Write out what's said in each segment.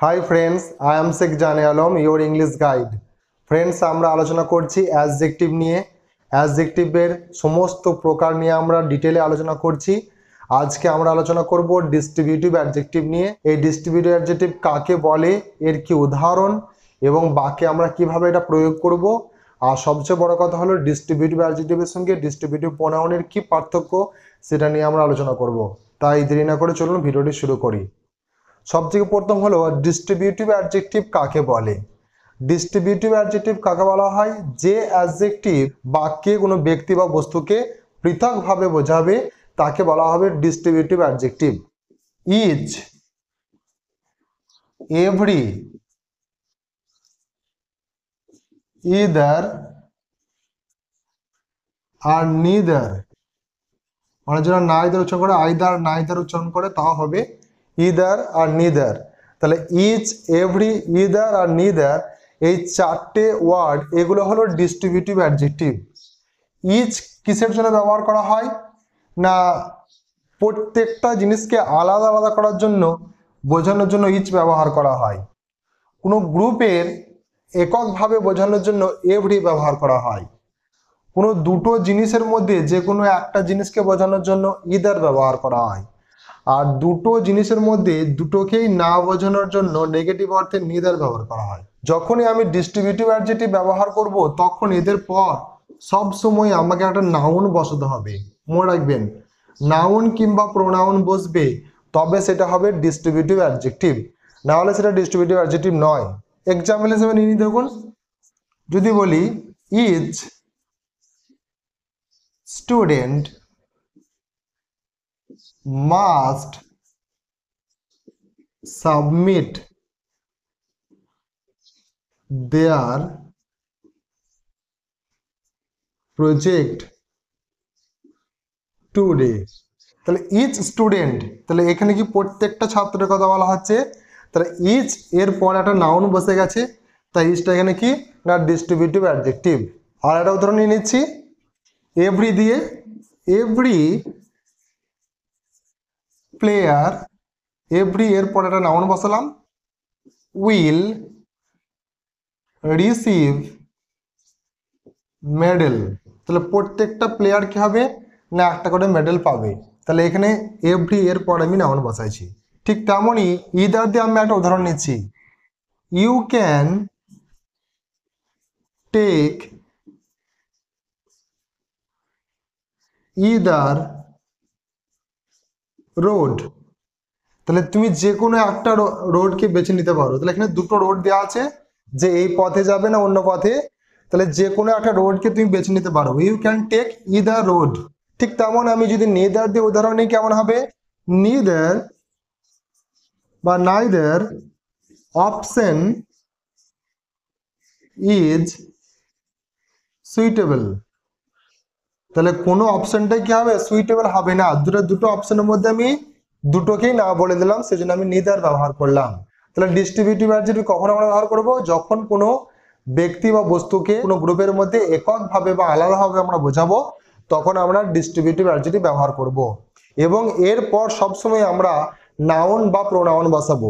High friends, I am Sheikh Jane Alam, your English guide. Friends, আমরা আলোচনা করছি অ্যাডজেক্টিভ নিয়ে। অ্যাডজেক্টিভের সমস্ত প্রকার নিয়ে আমরা ডিটেলে আলোচনা করছি। আজকে আমরা আলোচনা করব ডিস্ট্রিবিউটিভ অ্যাডজেক্টিভ নিয়ে। এই ডিস্ট্রিবিউটিভ অ্যাডজেক্টিভ কাকে বলে, এর কি উদাহরণ এবং বাকি আমরা কিভাবে এটা প্রয়োগ করব। আর সবচেয়ে বড় কথা হলো ডিস্ট্রিবিউটিভ অ্যাডজেক্টিভের সঙ্গে ডিস্ট্রিবিউটিভ প্রোনাউনের কি পার্থক্য, সেটা নিয়ে আমরা আলোচনা করব। তাই দেরি না করে চলুন ভিডিওটি শুরু করি। সবথেকে প্রথম হলো ডিস্ট্রিবিউটিভ অ্যাডজেক্টিভ কাকে বলে। ডিস্ট্রিবিউটিভ অ্যাডজেক্টিভ কাকে বলা হয়? যে অ্যাডজেক্টিভ বাক্যে কোনো ব্যক্তি বা বস্তুকে পৃথকভাবে বোঝাবে তাকে বলা হবে distributive adjective. Each, every, either আর নিদার, মানে যারা নাইদার উচ্চারণ করে, আইদার নাইদার উচ্চারণ করে, তাও হবে ইদার আর নিদার। তাহলে ইচ, এভরি, ইদার আর নিদার, এই চারটে ওয়ার্ড এগুলো হলো ডিস্ট্রিবিউটিভ অ্যাডজেক্টিভ। ইচ কিসের জন্য ব্যবহার করা হয় না, প্রত্যেকটা জিনিসকে আলাদা আলাদা করার জন্য, বোঝানোর জন্য ইচ ব্যবহার করা হয়। কোনো গ্রুপের এককভাবে বোঝানোর জন্য এভরি ব্যবহার করা হয়। কোনো দুটো জিনিসের মধ্যে যে কোনো একটা জিনিসকে বোঝানোর জন্য ইদার ব্যবহার করা হয়। আর দুটো জিনিসের মধ্যে দুটোকেই না বোঝানোর জন্য নেগেটিভ অর্থে নিদার ব্যবহার করা হয়। যখনই আমি ডিস্ট্রিবিউটিভ অ্যাডজেক্টিভ ব্যবহার করব তখন এদের পর সব সময় আমাকে একটা নাউন বসাতে হবে। মনে রাখবেন, নাউন কিংবা প্রোনাউন বসবে তবে সেটা হবে ডিস্ট্রিবিউটিভ অ্যাডজেক্টিভ, না হলে সেটা ডিস্ট্রিবিউটিভ অ্যাডজেক্টিভ নয়। এক্সাম্পল হিসেবে নিয়ে দেখুন, যদি বলি each student must submit their project today। তাহলে ইচ স্টুডেন্ট, তাহলে এখানে কি প্রত্যেকটা ছাত্রের কথা বলা হচ্ছে। তাহলে ইচ এর পর একটা নাউন বসে গেছে, তাই ইচটা এখানে কি না ডিস্ট্রিবিউটিভ অ্যাডজেক্টিভ। আর একটা উদাহরণ নিয়ে নিচ্ছি এভরি দিয়ে। এভরি প্লেয়ার, এভরি এর পর একটা নাউন বসালাম, উইল রিসিভ মেডেল। তাহলে প্রত্যেকটা প্লেয়ার কি হবে না একটা করে মেডেল পাবে। তাহলে এখানে এভরি এর পর আমি নাউন বসাইছি। ঠিক তেমনই ইদার দিয়ে আমি একটা উদাহরণ নিচ্ছি, you can take either road. তাহলে তুমি যে কোনো একটা রোডকে বেছে নিতে পারো। তাহলে এখানে দুটো রোড দেওয়া আছে, যে এই পথে যাবে না অন্য পথে, তাহলে যে কোনো একটা রোডকে তুমি বেছে নিতে পারো। You can take either road. ঠিক তেমন আমি যদি নিদার দিয়ে উদাহরণ নিই কেমন হবে, নিদার বা নাইদার অপশন ইজ সুইটেবল। তাহলে কোনো অপশনটাই কি হবে, সুইটেবল হবে না। দুটো অপশনের মধ্যে আমি দুটোকেই না বলে দিলাম, সেজন্য আমি নিদার ব্যবহার করলাম। তাহলে ডিস্ট্রিবিউটিভ অ্যাডজেক্টিভ কখন আমরা ব্যবহার করব, যখন কোনো ব্যক্তি বা বস্তুকে কোনো গ্রুপের মধ্যে এককভাবে বা আলাদাভাবে আমরা বোঝাবো, তখন আমরা ডিস্ট্রিবিউটিভ অ্যাডজেক্টিভ ব্যবহার করব। এবং এরপর সবসময় আমরা নাউন বা প্রোনাউন বসাবো।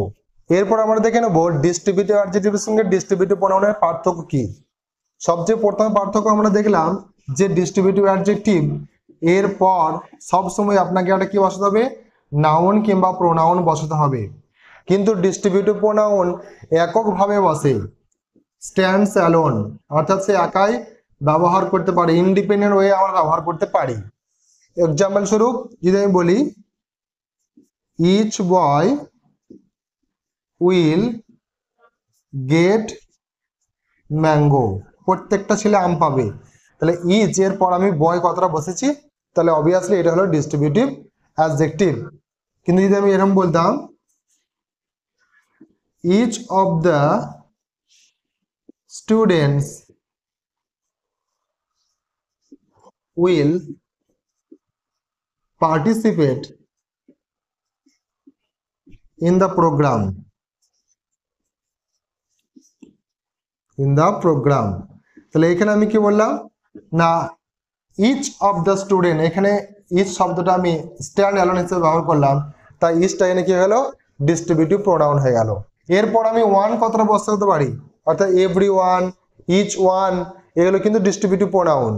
এরপর আমরা দেখে নেব ডিস্ট্রিবিউটিভ অ্যাডজেক্টিভের সঙ্গে ডিস্ট্রিবিউটিভ প্রোনাউনের পার্থক্য কি। সবচেয়ে প্রথম পার্থক্য আমরা দেখলাম যে ডিস্ট্রিবিউটিভ অ্যাডজেক্টিভ এর পর সবসময় আপনাকে একটা কি বসাতে হবে, নাউন কিংবা প্রোনাউন বসাতে হবে। কিন্তু ডিস্ট্রিবিউটিভ প্রোনাউন এককভাবে বসে, স্ট্যান্ডস অ্যালোন, অর্থাৎ সে একাই ব্যবহার করতে পারে, ইন্ডিপেন্ডেন্ট ওয়ে আমরা ব্যবহার করতে পারি। এক্সাম্পল স্বরূপ যদি আমি বলি each boy will get mango, প্রত্যেকটা ছেলে আম পাবে। তাহলে ইচ এর পর আমি বয় কথাটা বসেছি, তাহলে অবভিয়াসলি এটা হলো ডিস্ট্রিবিউটিভ অ্যাডজেক্টিভ। কিন্তু যদি আমি এরকম বলতাম each of the students will participate in the program, তাহলে এখানে আমি কি বললাম না ইচ অফ দ্য স্টুডেন্ট, এখানে ইচ শব্দটা আমি স্ট্যান্ড অ্যালোন হিসেবে ব্যবহার করলাম, তাই ইচটা এখানে কি হলো ডিস্ট্রিবিউটিভ প্রোনাউন হয়ে গেল। এরপর আমি ওয়ান কথাটা বসাতে পারি, অর্থাৎ এভরি ওয়ান, ইচ ওয়ান, এগুলো কিন্তু ডিস্ট্রিবিউটিভ প্রোনাউন।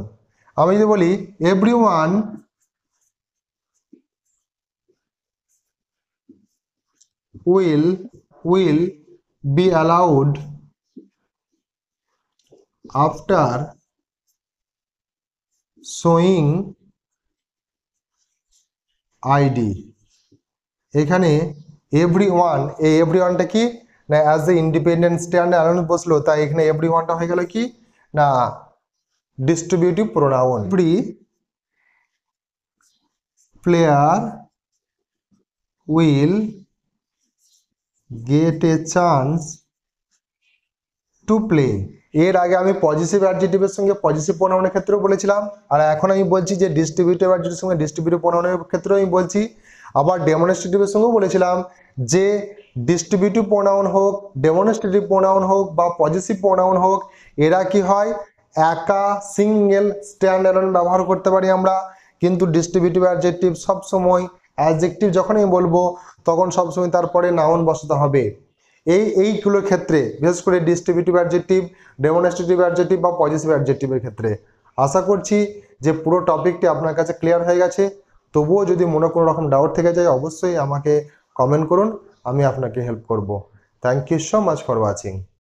আমি যদি বলি every one will be allowed after showing ID, এখানে এভরি ওয়ান, এই এভরি ওয়ানটা কি না as a independent stand alone বসলো, তাই এখানে এভরি ওয়ানটা হয়ে গেল কি না distributive pronoun. Every player will get A chance to play, এর আগে আমি পজিটিভ অ্যাডজেক্টিভের সঙ্গে পজিটিভ প্রোনাউনের ক্ষেত্রেও বলেছিলাম, আর এখন আমি বলছি যে ডিস্ট্রিবিউটিভ অ্যাডজেক্টিভের সঙ্গে ডিস্ট্রিবিউটিভ প্রোনাউনের ক্ষেত্রেও আমি বলছি। আবার ডেমনস্ট্রেটিভের সঙ্গেও বলেছিলাম যে ডিস্ট্রিবিউটিভ প্রোনাউন হোক, ডেমনস্ট্রেটিভ প্রোনাউন হোক বা পজিটিভ প্রোনাউন হোক, এরা কি হয় একা সিঙ্গেল স্ট্যান্ড অ্যালোন ব্যবহার করতে পারি আমরা, কিন্তু ডিস্ট্রিবিউটিভ অ্যাডজেক্টিভ সবসময় অ্যাডজেক্টিভ যখনই বলবো তখন সবসময় তারপরে নাউন বসাতে হবে। এইগুলোর ক্ষেত্রে বিশেষ করে ডিস্ট্রিবিউটিভ অ্যাডজেক্টিভ, ডেমনস্ট্রেটিভ অ্যাডজেক্টিভ বা পজিটিভ অ্যাডজেক্টিভের ক্ষেত্রে। আশা করছি যে পুরো টপিকটি আপনার কাছে ক্লিয়ার হয়ে গেছে। তবুও যদি মনে কোনো রকম ডাউট থেকে যায় অবশ্যই আমাকে কমেন্ট করুন, আমি আপনাকে হেল্প করব। Thank you so much for watching.